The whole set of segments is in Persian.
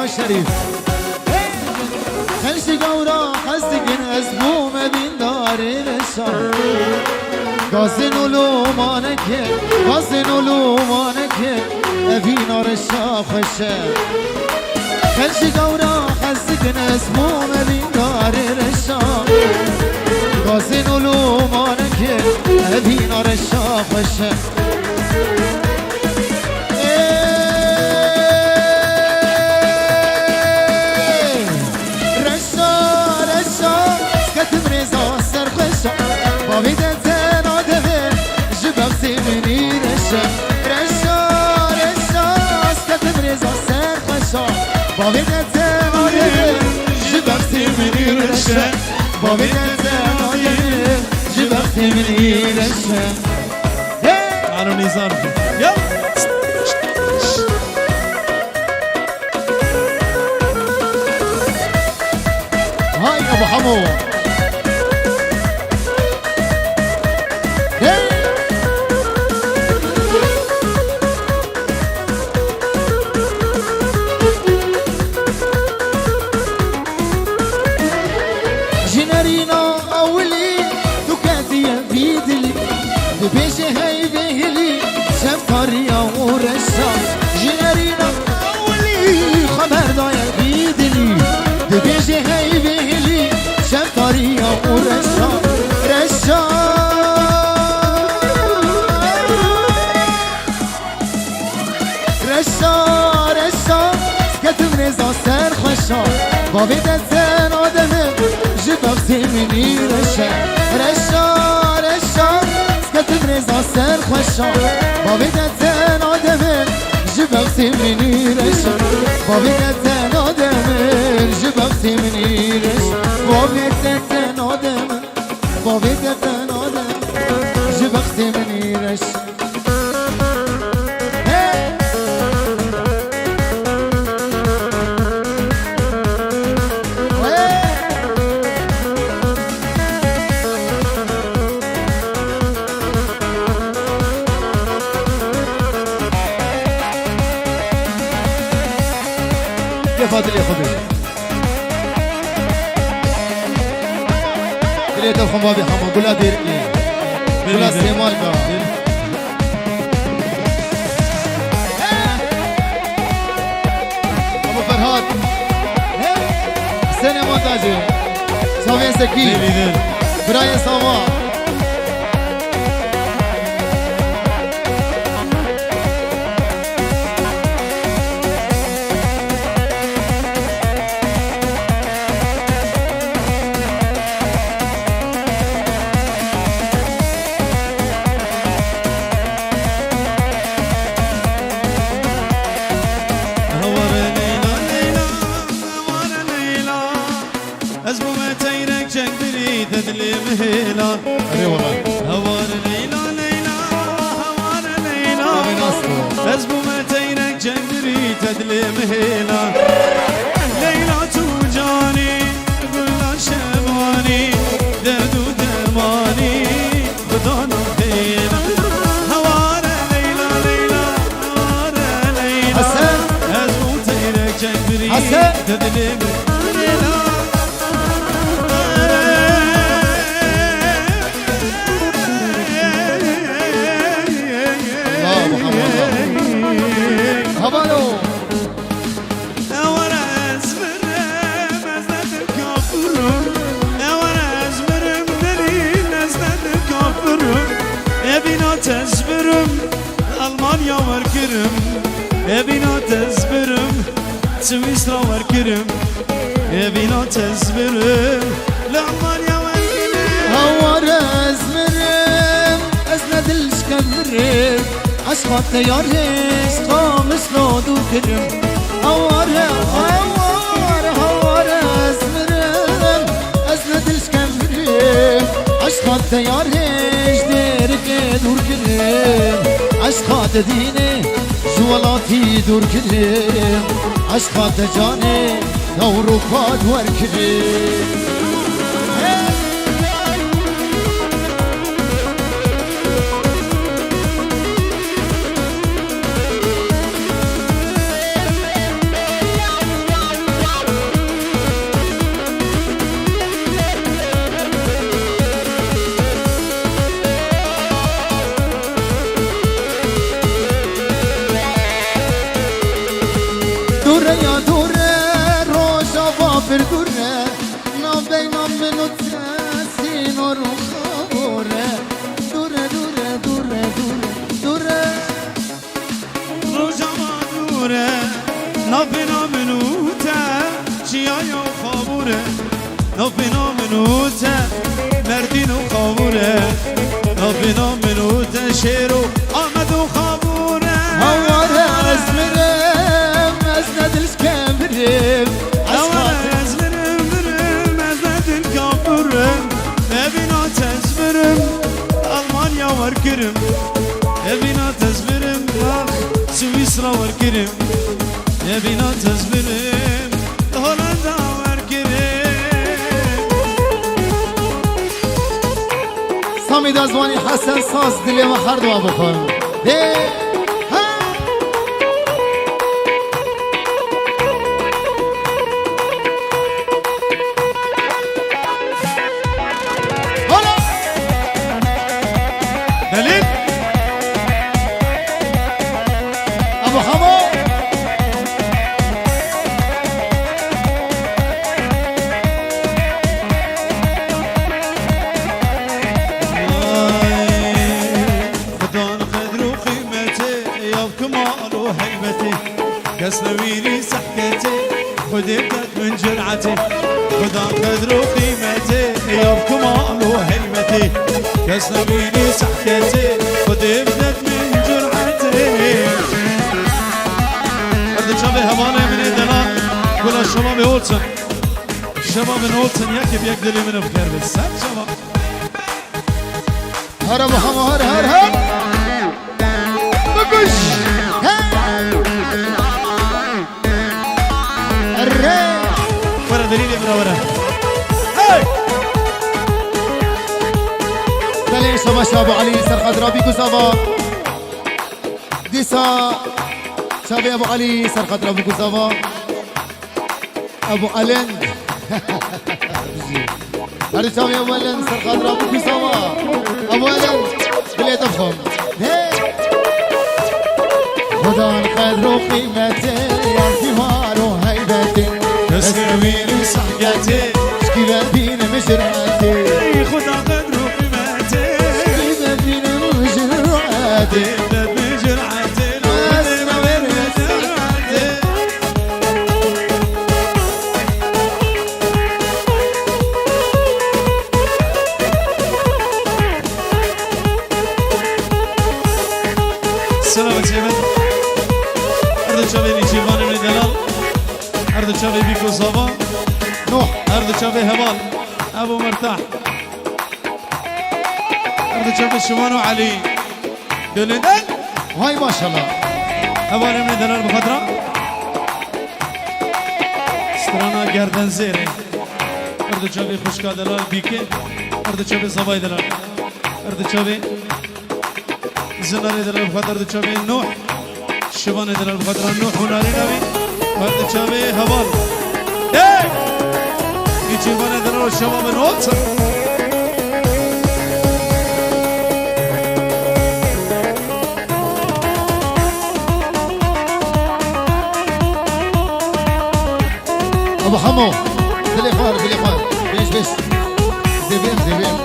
شريف خلش قورا خستقن أزبوم بين دار الشام قاسن ولومانك قاسن ولومانك أبي نار الشام خشام خلش قورا خستقن أزبوم بين دار الشام قاسن ولومانك أبي نار الشام خشام بابیدن آدمه جبم سیمینی رشا رشا رشا اسکتم رزا سر خشا بابیدن آدمه جبم سیمینی رشا بابیدن آدمه جبم سیمینی رشا تعالوا نزار يلا هاي ابو حمو بيش هاي بهلي سفريا ورشا جنرينا أولي خبر دايا بيدلي بيش هاي بهلي سفريا ورشا رشا رشا رشا كتب رزا سر خشا بابي دزن آدمه جبب سيمني رشا رشا كتب رزا سر خوشا بابی دتن آدمه جبم سیمنی رشا بابی دتن آدمه جبم سیمنی رشا بابی دتن آدمه بابی دتن آدمه جبم سیمنی رشا فاضل يا خبيب اللي تفهم بابي حمو قولها ديرني قولها سيمال با ابو فرهاد سنة مونتاجي صافين سكين براين صواب تدلي مهيلا هوار ليلى ليلى هوار ليلى أزبو متينك جندري تدلي مهيلا ليلى توجاني قلنا شباني دردو دماني بدانا خيلا هوار ليلى ليلى هوار ليلى أزبو متينك جندري تدلي مهيلا هبالو أورا أزمرم أزداد كافرم أورا أزمرم دليل أزداد كافرم أبينا تزبرم ألمانيا وركرم أبينا تزبرم سويسرا وركرم أبينا تزبرم لألمانيا وركرم أورا أزمرم أزداد الشكبرم عشقات تيارش قامش رادو كرم هوار أزمرم أزند الشكمرم عشقات تيارش ديرك دور كرم عشقات ديني جوالاتي دور كرم عشقات جاني نوروكات ور كرم مسافر دوره نابینم منو تسی نارو خبره دوره دوره دوره دوره دوره روزما دوره نابینا منوته چیایا خابوره نابینا منوته مردین و خابوره نابینا منوته شیرو آمد و خابوره هواره از مرم از ندلش کمرم از مرم از ندل کابورم eviنا tezbirim Almanya var girim evina tezbirim bak Svisra var girim evina tezbirim Hollanda var girim سامی دازوانی حسن ساز دلی و هر دوا بخون ده دلیل ابو حمو خدا قدر و قیمته یا کمال و هیبته کس نویری سحکته خودی بدت من جرعته خدا قدر و قیمته یا کمال و هیبته کس نویری سحکته خودی بدت من جرعته هرده شبه همانه من دلان کلا شباب اولسن شباب اولسن یکی بیک دلی من بکر بسد شباب هر ابو حمو هر هر هر بکش الري ورا دليل ورا ورا هاي دليل شبا ابو علي سرخد رابي كوسافا ديسا شابي ابو علي سرخد رابي كوسافا ابو الند هذا شابي ابو الند سرخد رابي كوسافا ابو الند بليت افخم خدا القدر وقيمته يا ثمار وهيبته تسوير صحياتي شكيبة بينا مجرعتي خدا قدر وقيمتي شكيبة بينا مجرعتي بدت بجرعتي سلام سيبت أرض شبابي شيفان من دلال أرض شبابي بيكو صافا نوح أرض شبابي هبال أبو مرتاح أرض شبابي شمان وعلي دلندن هاي ما شاء الله هبال من دلال بخضرة سترانا گردن زيري أرض شبابي خشكا دلال بيكي أرض شبابي صباي دلال أرض شبابي زناري دلال بخضرة أرض شبابي نوح شبان دلال بخضرة نوح وناري نبي أرض شبابي هبال ايه يجي بنا دلال الشباب نوت ابو حمو دلي خوار بيش زبيم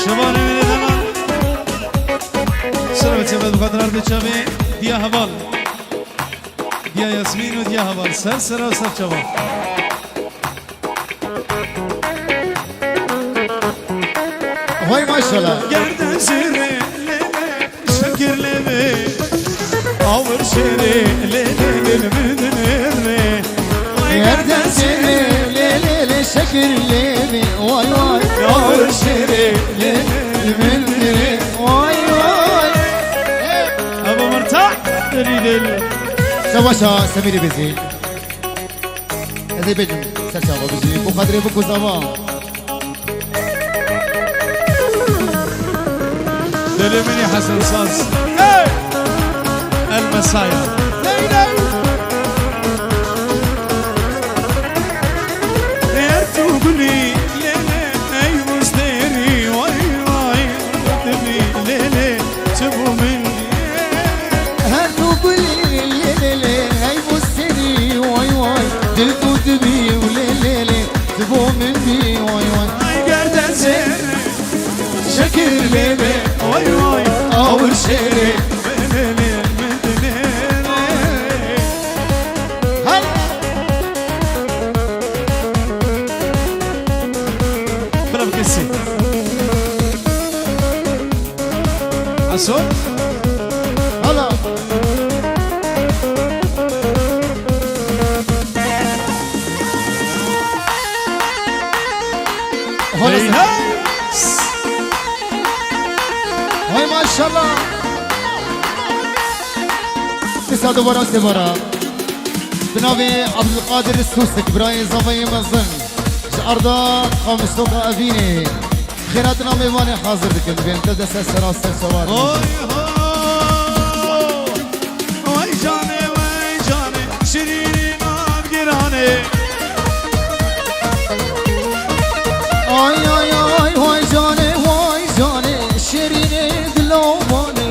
شبان من دلال سلامة شباب بخضرة أرض شبابي ديا هبال ديا ياسمين وديا هبال سر وسر شباب هاي ما شاء الله Gerden siri lele şekir lele Avır şiri lele lele yerden seni lele şekilleri vay vay Avır şiri lele vay vay Abu Mırtak deli سواشا سميري بزي هذي بجم سرشابا بزي بو قدري بو كوزاوا دeli مني حسن صاص المسايا Eğer tuğli lele ey musteri vay vay دبي وليلي دبو من بي واي واي گردن زیر شکر بیبی وای وای آور شیری برام کسی عصور هلا هاي ما شاء الله تسعة دوبارة سبارة بنابي عبد القادر السوسك براي زفاي مزن أرضا خامستوكا أبيني خيراتنا ميواني حاضر دكن بين تدس السراسة سوار وای جانه شیرینی نام گرانه آي آي آي واي جاني شيريني دلوماني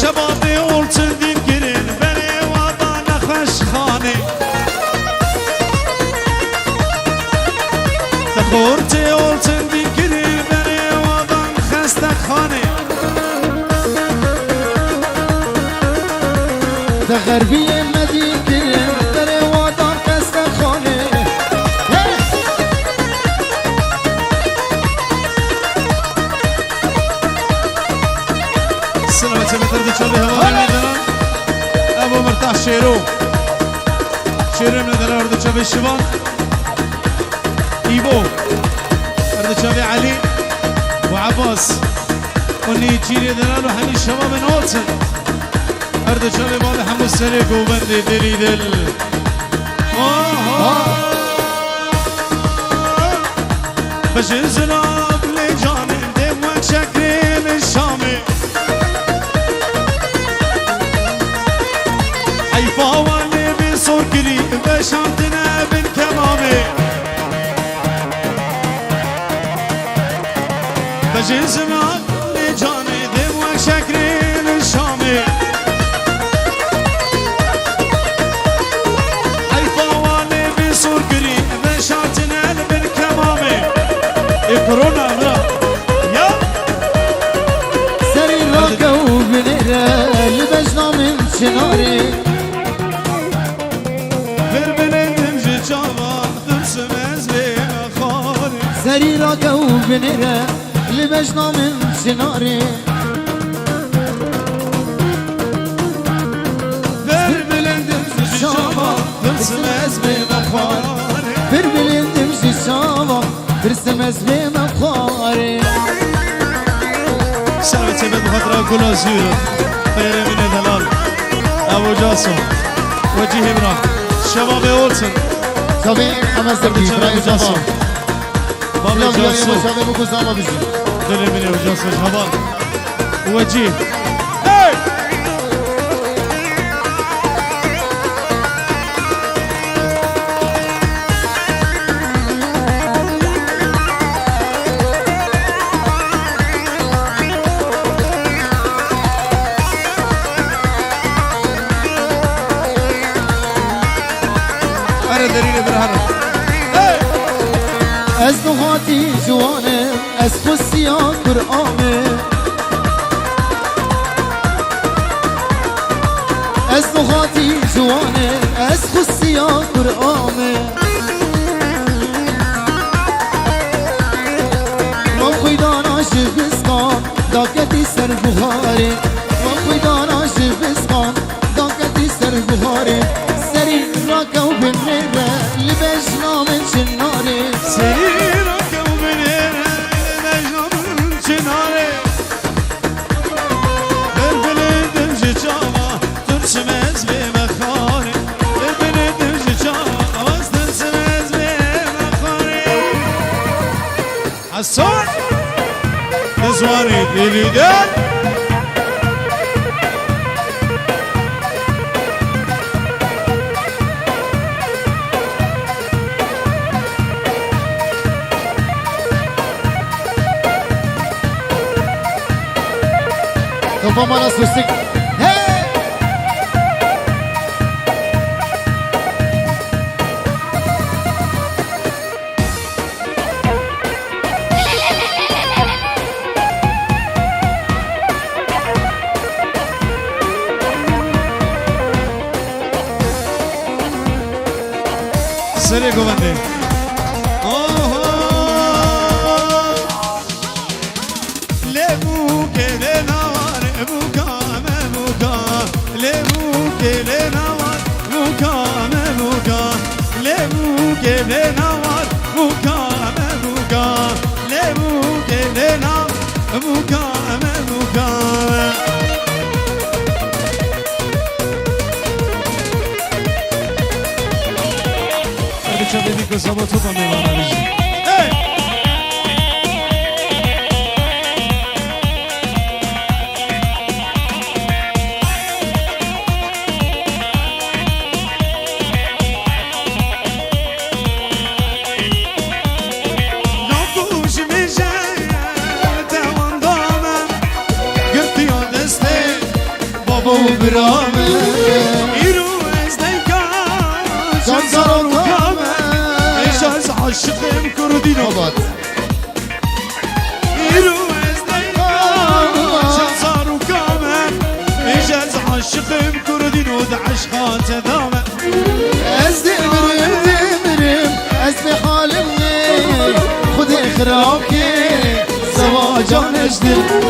شبابي اولتن دين گرین بری وادان خشخانه تخورتي اولتن دين گرین بری وادان خستخانه ده غربي مدينة دري وطن قستخاني سلامة متردد شو بهواني مدنان ابو مرتاح شيرو من دلال اردو شبه الشبان ايبو اردو شبه علي وعباس وني تشيري دلال وحني الشباب من اولسن اردو شبه بابي حمو السليك وبندي دلي دل بجي زلاب لجاني دموك شكرين الشامي حيفا والي بصور قريب بشامتنا بالكمامي بجي زلاب لجاني دموك شكرين الشامي حيفا والي بصور قريب بشامتنا بالكمامي كورونا برا يا سري راكا وبنيرة لبجنا من شناري بربلندم جيجاوا درسمز بينا خاري سري راكا وبنيرة لبجنا من شناري بربلندم جيجاوا درسمز بينا خاري بربلندم شيشاوا برسمز بينا خاري سلامتي بالخطرة كلها زيرو خير من دلال ابو جاسم وجيه ابراهيم شباب اولسن شباب حماس دبي براي جاسم بابا بابا جاسم شباب بكو زعما بزي خير من ابو جاسم شباب وجيه از نهاتی جوانه از خسیا قرآنه از نهاتی جوانه از خسیا قرآنه من خویدانا شبسکان داکتی سر بخاره من خویدانا شبسکان داکتی سر بخاره سری راکو بنره لبجنا من شناره سری راکو بنره لبجنا من شناره بربلندم جيجاوا درسمز بمخاري بربلندم جيجاوا درسمز بمخاري حسون نزواني دليدان Vamos lá, Susik. Hey! سری گونده لبو که نوار بوکام بوکا لبو که نوار بوکام بوکا لبو که نوار بوکام بوکا لبو که نوار بوکام بوکا چه بدی که سبا تو با میوانه بیشی برامه ایرو از دیگاه چند زارو کامه ایش از عاشقم کردینو ایرو از دیگاه چند زارو کامه ایش از عاشقم کردینو ده عشقات دامه از دمرم از به حالم خود اخراب که زواجانش دل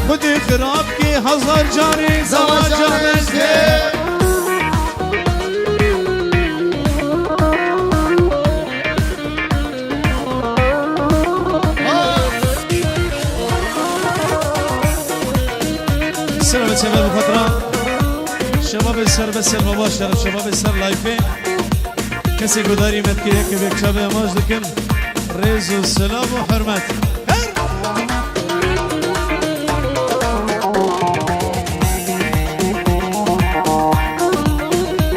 خودی خراب کی هزار جاری زواجانش ده سلام شباب فترة شباب سر بس المباشرة شباب سر لايفه کسی گداری مت که یک بیک شب اماج دکن ریز و سلام و حرمت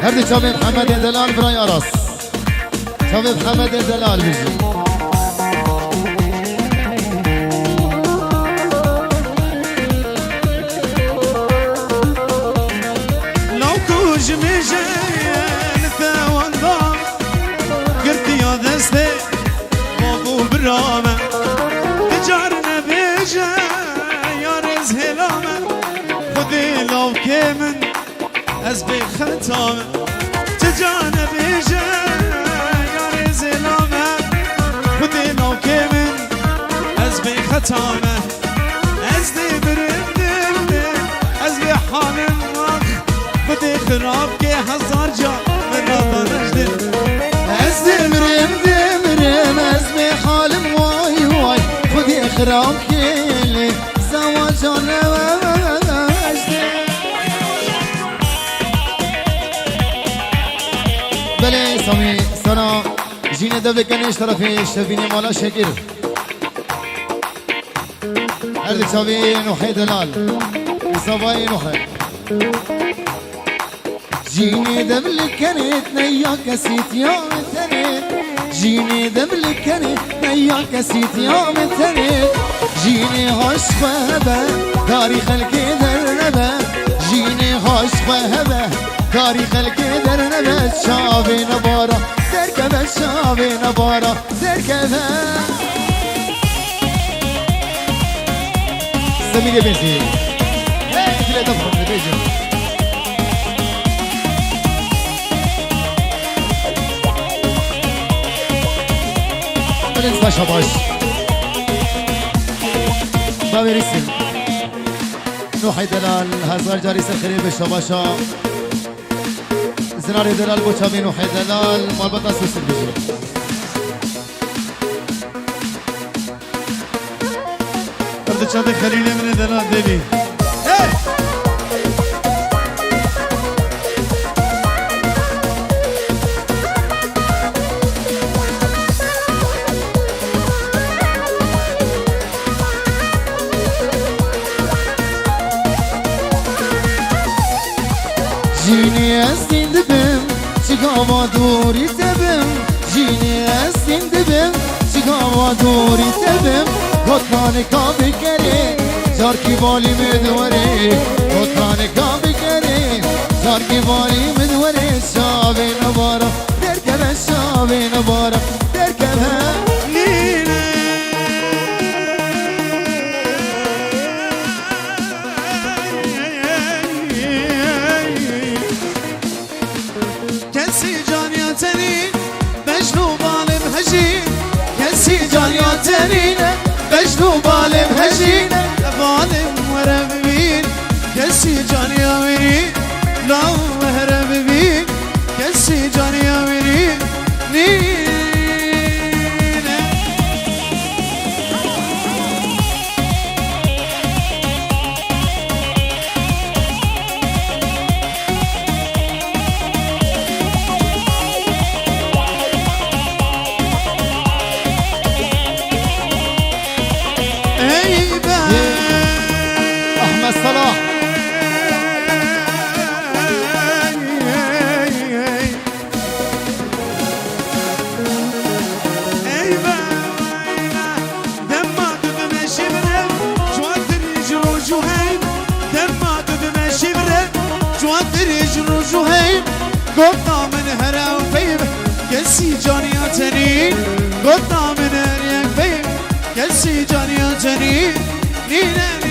هردی شباب محمد دلال برای آراس شباب محمد دلال بيجي لو كوج مجين ثوان ضام قرت يا دستي بابو برامه تجارنا بيجا يا رز هلامه خذي لو كيمن أزبي ختامه تجانا بيجا يا رز هلامه خذي لو كيمن أزبي ختامه أزدي برندم أزبي حالم خودی خراب که هزار جا من را نجدم از دمرم از به حالم وای وای خودی خراب که زواجان بله سامی سنا جین دو کنش طرف شبینی مالا شکر هر دک سامی نوحی دلال صبای نوحی جيني دبل كانت نيا كسيت يا مثني جيني دبل كانت نيا كسيت يا مثني جيني هاش فهبة داري خلقي درنبة جيني هاش فهبة داري خلقي درنبة شابي نبارة تركبة شابي نبارة تركبة سميني بنتي هيك لا تفهم بيجي باشا باش بابرسم نوحي دلال هزار جاري سخري باشا باشا زناري دلال بوچامي نوحي دلال مالبطا سوسر بجي برد چابي خليلي من دلال دلي جيني أستين دبم شقاوا دوري تبم جيني أستين دبم شقاوا دوري تبم قطاني كابي كري جاركي بالي مدوري قطاني كابي كري جاركي بالي مدوري شابي نبارا دركبه شابي نبارا دركبه لا مهرب بي كسي جاني أمري نينه احمد صلاح قطع من هلا وفيب كسي جاني تنين قطع من هلا وفيب كسي جاني تنين نينا